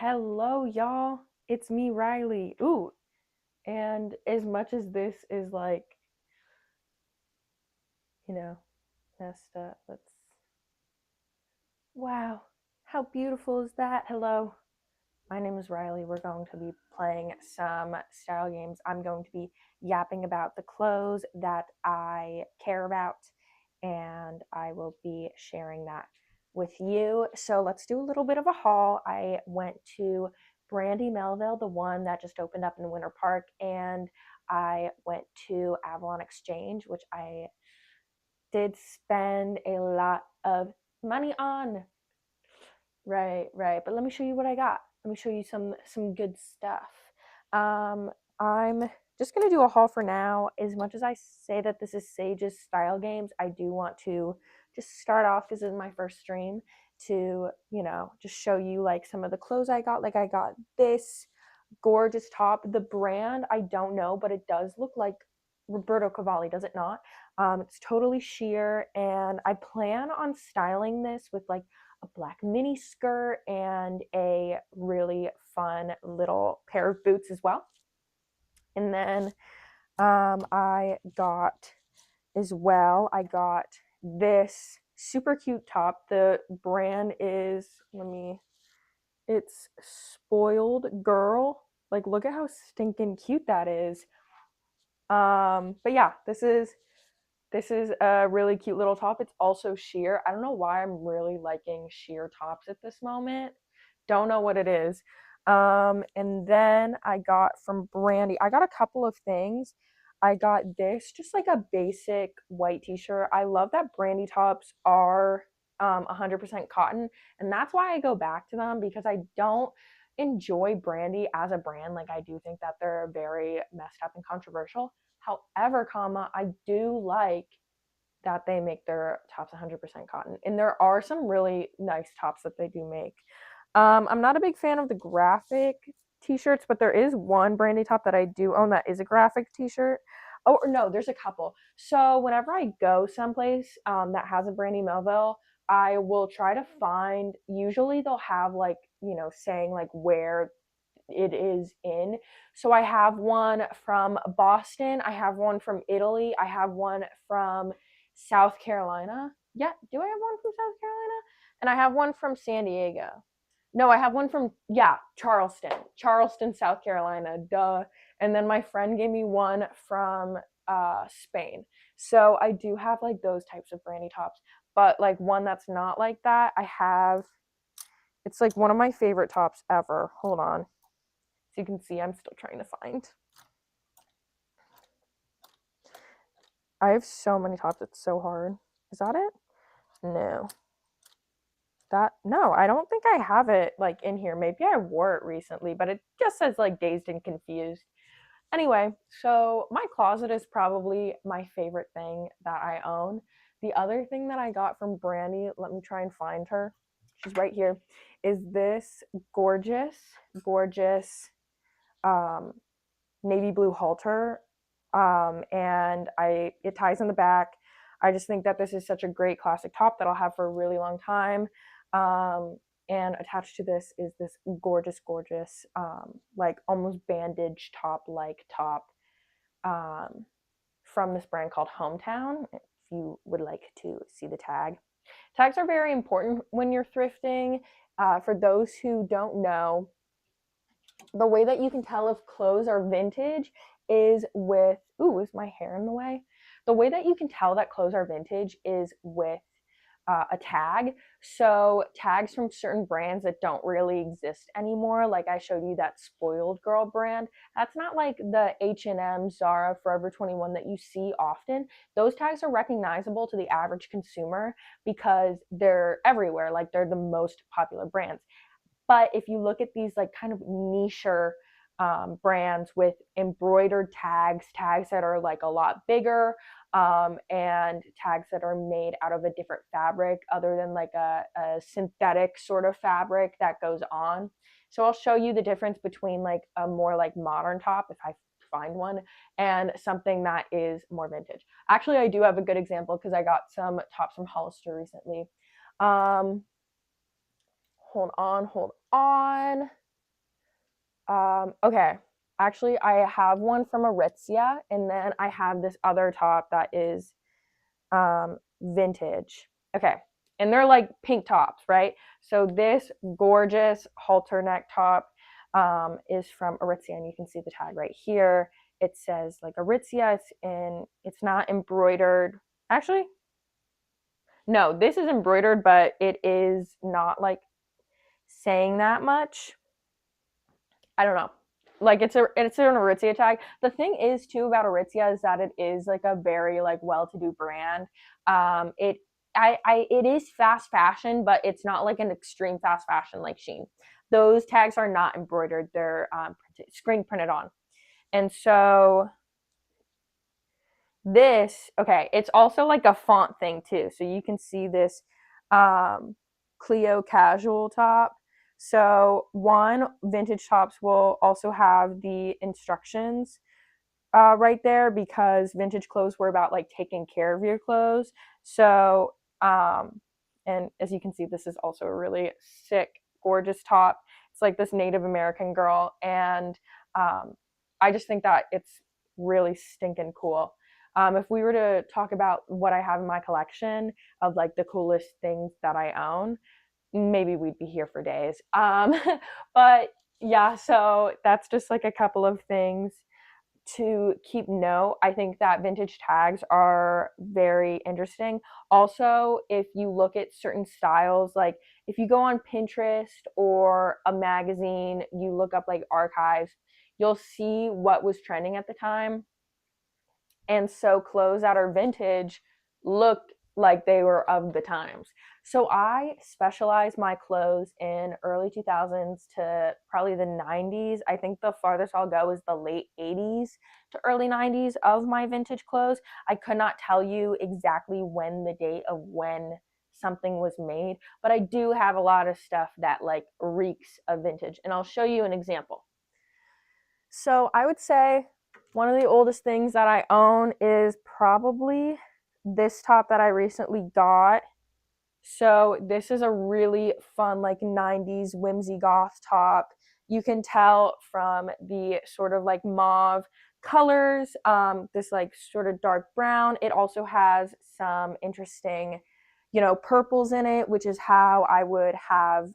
Hello, y'all. It's me, Riley. Ooh, and as much as this is like, you know, messed up, let's. Wow, how beautiful is that? Hello, my name is Riley. We're going to be playing some style games. I'm going to be yapping about the clothes that I care about, and I will be sharing that with you. So let's do a little bit of a haul. I went to Brandy Melville, the one that just opened up in Winter Park, and I went to Avalon Exchange, which I did spend a lot of money on. Right. But let me show you what I got. Let me show you some good stuff. I'm just gonna do a haul for now. As much as I say that this is Sage's style games, I do want to just start off because this is my first stream to, just show you like some of the clothes I got. Like I got this gorgeous top. The brand I don't know, but it does look like Roberto Cavalli, does it not? It's totally sheer, and I plan on styling this with like a black mini skirt and a really fun little pair of boots as well. And then I got I got this super cute top. The brand is, it's Spoiled Girl. Like, look at how stinking cute that is. But yeah, this is a really cute little top. It's also sheer. I don't know why I'm really liking sheer tops at this moment. Don't know what it is. And then I got from Brandy, I got a couple of things. I got this, just like a basic white t-shirt. I love that Brandy tops are 100% cotton, and that's why I go back to them because I don't enjoy Brandy as a brand. Like I do think that they're very messed up and controversial. However, I do like that they make their tops 100% cotton. And there are some really nice tops that they do make. I'm not a big fan of the graphic t-shirts, but there is one Brandy top that I do own that is a graphic t-shirt. Oh, or no, there's a couple. So whenever I go someplace that has a Brandy Melville, I will try to find, usually they'll have like, saying like where it is in. So I have one from Boston, I have one from Italy, I have one from South Carolina. Yeah, do I have one from South Carolina? And I have one from San Diego. No, I have one from Charleston, South Carolina. Duh. And then my friend gave me one from Spain. So I do have like those types of brandy tops, but like one that's not like that, I have. It's like one of my favorite tops ever. Hold on. So you can see I'm still trying to find. I have so many tops, it's so hard. Is that it? No. No, I don't think I have it like in here. Maybe I wore it recently, but it just says like dazed and confused. Anyway, so my closet is probably my favorite thing that I own. The other thing that I got from Brandy, let me try and find her. She's right here. Is this gorgeous um navy blue halter, and it ties in the back. I just think that this is such a great classic top that I'll have for a really long time. Um, and attached to this is this gorgeous, like almost bandage top like top um, from this brand called Hometown. If you would like to see the tag, tags are very important when you're thrifting. For those who don't know, the way that you can tell if clothes are vintage is with, ooh, is my hair in the way? The way that you can tell that clothes are vintage is with a tag. So tags from certain brands that don't really exist anymore, like I showed you that Spoiled Girl brand, that's not like the H&M, Zara, Forever 21 that you see often. Those tags are recognizable to the average consumer because they're everywhere, like they're the most popular brands. But if you look at these like kind of nicher brands with embroidered tags that are like a lot bigger, and tags that are made out of a different fabric other than like a synthetic sort of fabric that goes on. So I'll show you the difference between like a more like modern top, if I find one, and something that is more vintage. Actually, I do have a good example because I got some tops from Hollister recently. Hold on. Okay. Actually, I have one from Aritzia, and then I have this other top that is vintage. Okay. And they're like pink tops, right? So this gorgeous halter neck top is from Aritzia, and you can see the tag right here. It says like Aritzia. It's not embroidered. Actually, no, this is embroidered, but it is not like saying that much. I don't know. Like it's an Aritzia tag. The thing is too about Aritzia is that it is like a very like well-to-do brand. It is fast fashion, but it's not like an extreme fast fashion like Shein. Those tags are not embroidered; they're screen printed on. And so this, okay, it's also like a font thing too. So you can see this Clio casual top. So one, vintage tops will also have the instructions right there because vintage clothes were about like taking care of your clothes. So, and as you can see, this is also a really sick, gorgeous top. It's like this Native American girl, and I just think that it's really stinking cool. If we were to talk about what I have in my collection of like the coolest things that I own, maybe we'd be here for days. But yeah, so that's just like a couple of things to keep note. I think that vintage tags are very interesting. Also, if you look at certain styles, like if you go on Pinterest or a magazine, you look up like archives, you'll see what was trending at the time. And so clothes that are vintage look like they were of the times. So I specialize my clothes in early 2000s to probably the 90s. I think the farthest I'll go is the late 80s to early 90s of my vintage clothes. I could not tell you exactly when the date of when something was made, but I do have a lot of stuff that like reeks of vintage, and I'll show you an example. So I would say one of the oldest things that I own is probably this top that I recently got. So this is a really fun like 90s whimsy goth top. You can tell from the sort of like mauve colors, this like sort of dark brown. It also has some interesting, purples in it, which is how I would have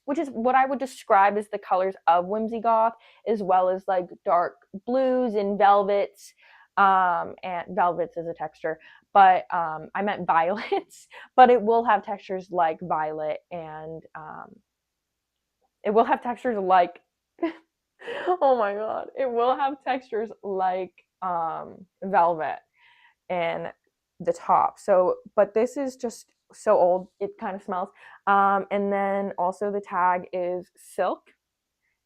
which is what I would describe as the colors of whimsy goth, as well as like dark blues and velvets. And velvets is a texture, but I meant violets. But it will have textures like violet, and it will have textures like. Oh my god! It will have textures like velvet and the top. So, but this is just so old, it kind of smells. And then also the tag is silk.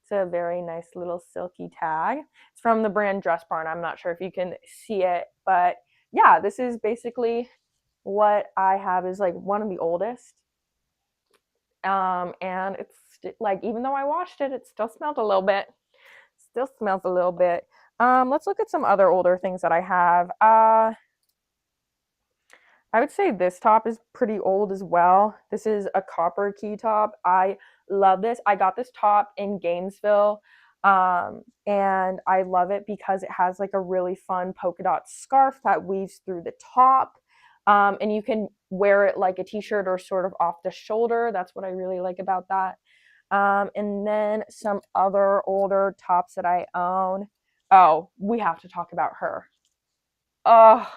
It's a very nice little silky tag. It's from the brand Dress Barn. I'm not sure if you can see it, but yeah, this is basically what I have is like one of the oldest. And it's like, even though I washed it, it still smelled a little bit. Still smells a little bit. Let's look at some other older things that I have. I would say this top is pretty old as well. This is a copper key top. I love this. I got this top in Gainesville, and I love it because it has like a really fun polka dot scarf that weaves through the top. And you can wear it like a t-shirt or sort of off the shoulder. That's what I really like about that. And then some other older tops that I own. Oh, we have to talk about her. Oh,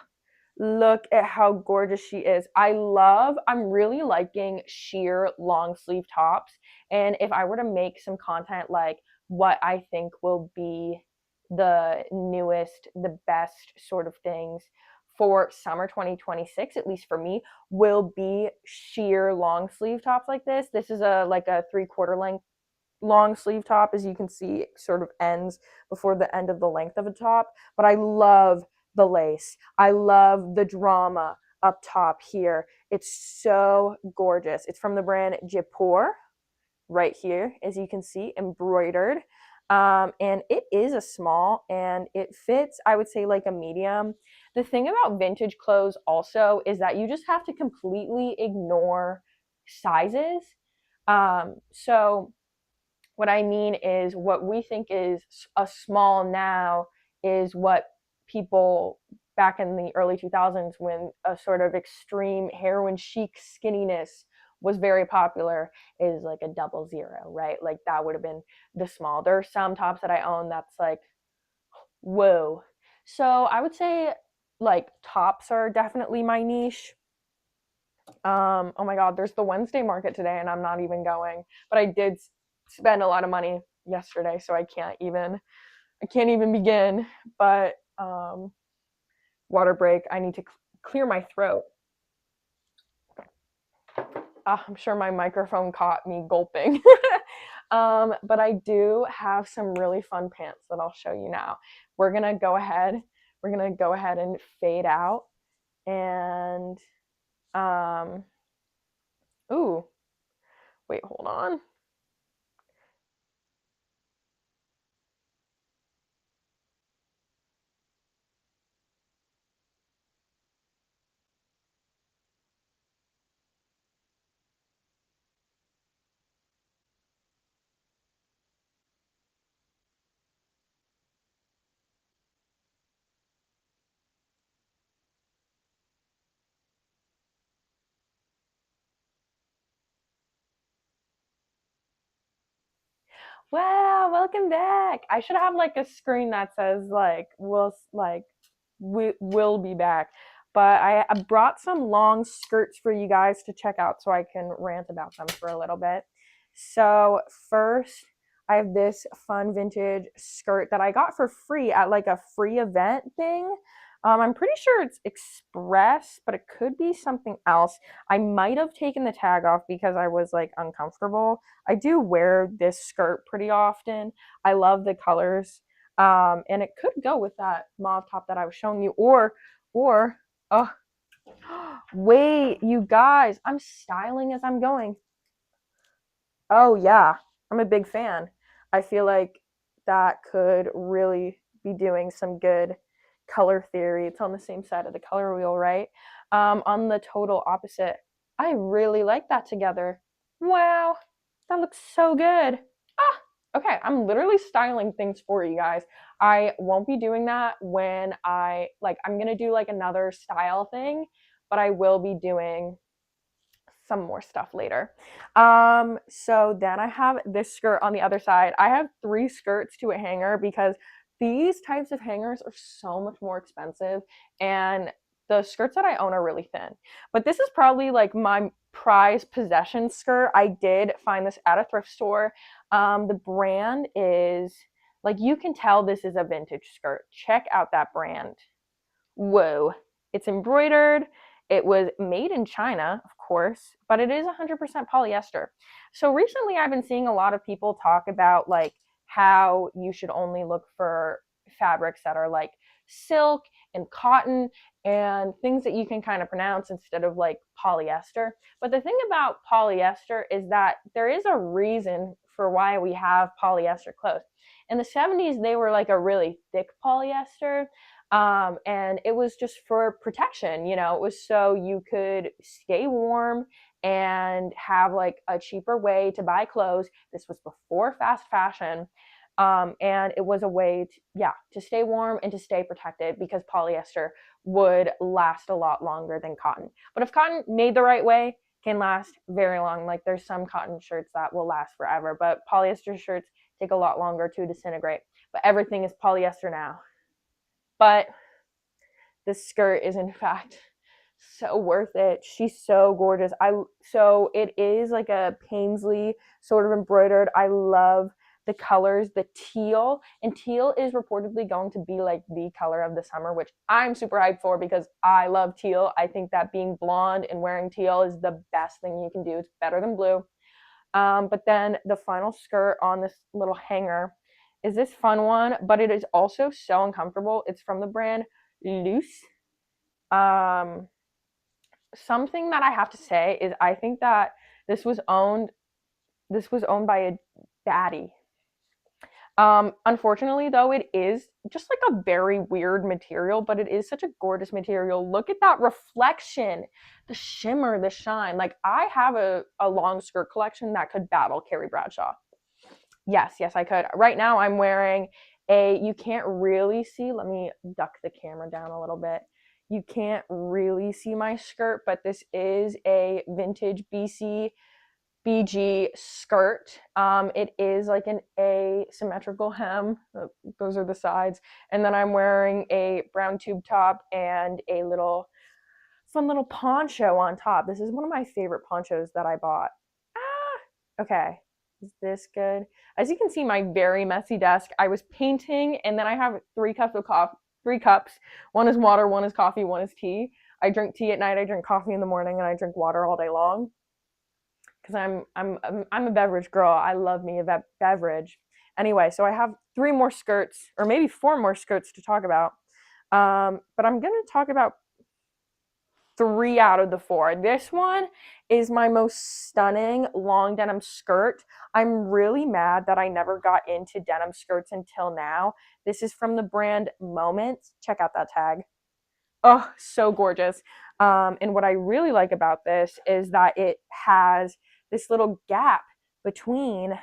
look at how gorgeous she is. I'm really liking sheer long sleeve tops. And if I were to make some content like what I think will be the newest, the best sort of things for summer 2026, at least for me, will be sheer long sleeve tops like this. This is a like a 3/4 length long sleeve top. As you can see, it sort of ends before the end of the length of a top, but I love the lace. I love the drama up top here. It's so gorgeous. It's from the brand Jaipur right here, as you can see, embroidered. And it is a small and it fits, I would say, like a medium. The thing about vintage clothes also is that you just have to completely ignore sizes. So what I mean is what we think is a small now is what people back in the early 2000s, when a sort of extreme heroin chic skinniness was very popular, is like a 00, right? Like that would have been the small. There are some tops that I own that's like, whoa. So I would say like tops are definitely my niche. Oh my God, there's the Wednesday market today and I'm not even going, but I did spend a lot of money yesterday, so I can't even begin. But water break, I need to clear my throat. I'm sure my microphone caught me gulping. But I do have some really fun pants that I'll show you now. We're gonna go ahead. We're gonna go ahead and fade out. And ooh, wait, hold on. Wow, welcome back. I should have like a screen that says we will be back. But I brought some long skirts for you guys to check out so I can rant about them for a little bit. So first, I have this fun vintage skirt that I got for free at like a free event thing. I'm pretty sure it's Express, but it could be something else. I might have taken the tag off because I was like uncomfortable. I do wear this skirt pretty often. I love the colors. And it could go with that mauve top that I was showing you, or, oh, wait, you guys, I'm styling as I'm going. Oh, yeah, I'm a big fan. I feel like that could really be doing some good color theory. It's on the same side of the color wheel, right? On the total opposite, I really like that together. Wow, that looks so good. Ah, okay, I'm literally styling things for you guys. I won't be doing that when I'm gonna do like another style thing, but I will be doing some more stuff later. So then I have this skirt on the other side. I have 3 skirts to a hanger because these types of hangers are so much more expensive, and the skirts that I own are really thin. But this is probably like my prized possession skirt. I did find this at a thrift store. The brand is like, you can tell this is a vintage skirt. Check out that brand. Whoa. It's embroidered. It was made in China, of course, but it is 100% polyester. So recently I've been seeing a lot of people talk about like how you should only look for fabrics that are like silk and cotton and things that you can kind of pronounce instead of like polyester. But the thing about polyester is that there is a reason for why we have polyester clothes. In the 70s, they were like a really thick polyester, and it was just for protection. It was so you could stay warm and have like a cheaper way to buy clothes. This was before fast fashion. And it was a way to stay warm and to stay protected, because polyester would last a lot longer than cotton. But if cotton made the right way, can last very long. Like there's some cotton shirts that will last forever, but polyester shirts take a lot longer to disintegrate. But everything is polyester now. But this skirt is in fact so worth it. She's so gorgeous. So it is like a paisley sort of embroidered. I love the colors, the teal, and teal is reportedly going to be like the color of the summer, which I'm super hyped for because I love teal. I think that being blonde and wearing teal is the best thing you can do. It's better than blue. But then the final skirt on this little hanger is this fun one, but it is also so uncomfortable. It's from the brand Loose. Um, Something that I have to say is I think that this was owned this was owned by a baddie. Unfortunately, though, it is just like a very weird material, but it is such a gorgeous material. Look at that reflection, the shimmer, the shine. Like I have a long skirt collection that could battle Carrie Bradshaw. Yes, yes, I could. Right now I'm wearing you can't really see, let me duck the camera down a little bit. You can't really see my skirt, but this is a vintage BG skirt. It is like an asymmetrical hem. Those are the sides. And then I'm wearing a brown tube top and a little fun little poncho on top. This is one of my favorite ponchos that I bought. Okay. Is this good? As you can see, my very messy desk. I was painting, and then I have 3 cups of coffee. 3 cups. One is water, one is coffee, one is tea. I drink tea at night. I drink coffee in the morning, and I drink water all day long. Because I'm a beverage girl. I love me a beverage. Anyway, so I have 3 more skirts, or maybe 4 more skirts to talk about. But I'm gonna talk about 3 out of the 4. This one is my most stunning long denim skirt. I'm really mad that I never got into denim skirts until now. This is from the brand Moments. Check out that tag. Oh, so gorgeous. And what I really like about this is that it has this little gap between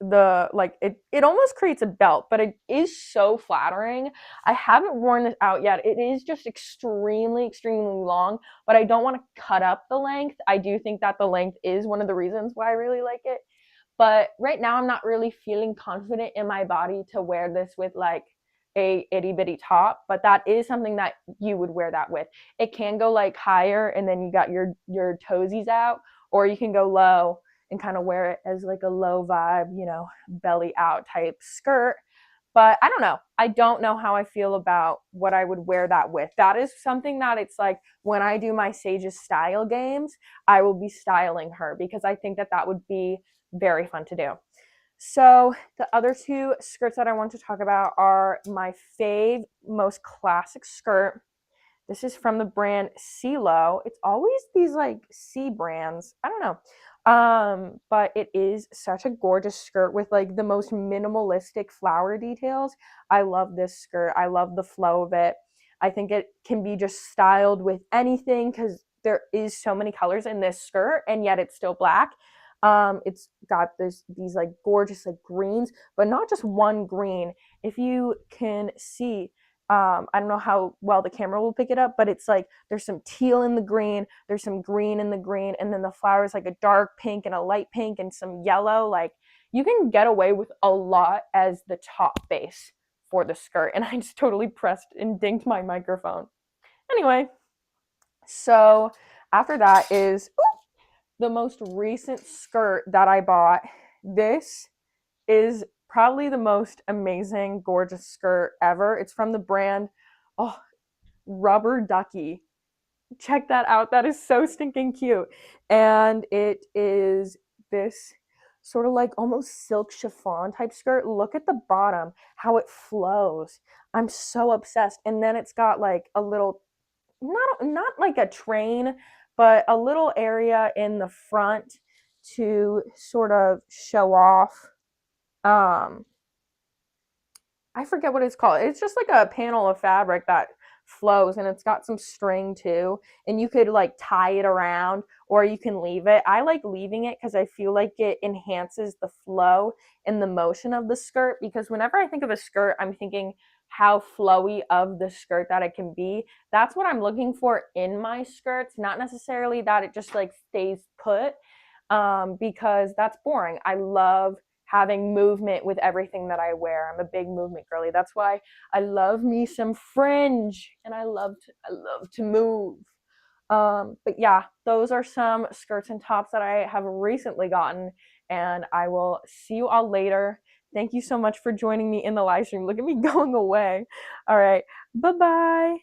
the like it almost creates a belt, but it is so flattering. I haven't worn this out yet. It is just extremely long, but I don't want to cut up the length. I do think that the length is one of the reasons why I really like it, but right now I'm not really feeling confident in my body to wear this with like a itty bitty top, but that is something that you would wear that with. It can go like higher and then you got your toesies out, or you can go low and kind of wear it as like a low vibe, you know, belly out type skirt. But I don't know. I don't know how I feel about what I would wear that with. That is something that it's like when I do my Sage's style games, I will be styling her because I think that that would be very fun to do. So the other 2 skirts that I want to talk about are my fave, most classic skirt. This is from the brand CeeLo. It's always these like C brands. I don't know. But it is such a gorgeous skirt with like the most minimalistic flower details. I love this skirt. I love the flow of it. I think it can be just styled with anything because there is so many colors in this skirt and yet it's still black. It's got these like gorgeous like greens, but not just one green. If you can see, I don't know how well the camera will pick it up, but it's like there's some teal in the green, there's some green in the green, and then the flowers like a dark pink and a light pink and some yellow. Like you can get away with a lot as the top base for the skirt. And I just totally pressed and dinged my microphone. Anyway, so after that is the most recent skirt that I bought. This is probably the most amazing, gorgeous skirt ever. It's from the brand Rubber Ducky. Check that out. That is so stinking cute. And it is this sort of like almost silk chiffon type skirt. Look at the bottom, how it flows. I'm so obsessed. And then it's got like a little, not like a train, but a little area in the front to sort of show off. I forget what it's called. It's just like a panel of fabric that flows and it's got some string too. And you could like tie it around or you can leave it. I like leaving it because I feel like it enhances the flow and the motion of the skirt, because whenever I think of a skirt, I'm thinking how flowy of the skirt that it can be. That's what I'm looking for in my skirts, not necessarily that it just like stays put, because that's boring. I love having movement with everything that I wear. I'm a big movement girly. That's why I love me some fringe and I love to move. But yeah, those are some skirts and tops that I have recently gotten, and I will see you all later. Thank you so much for joining me in the live stream. Look at me going away. All right. Bye-bye.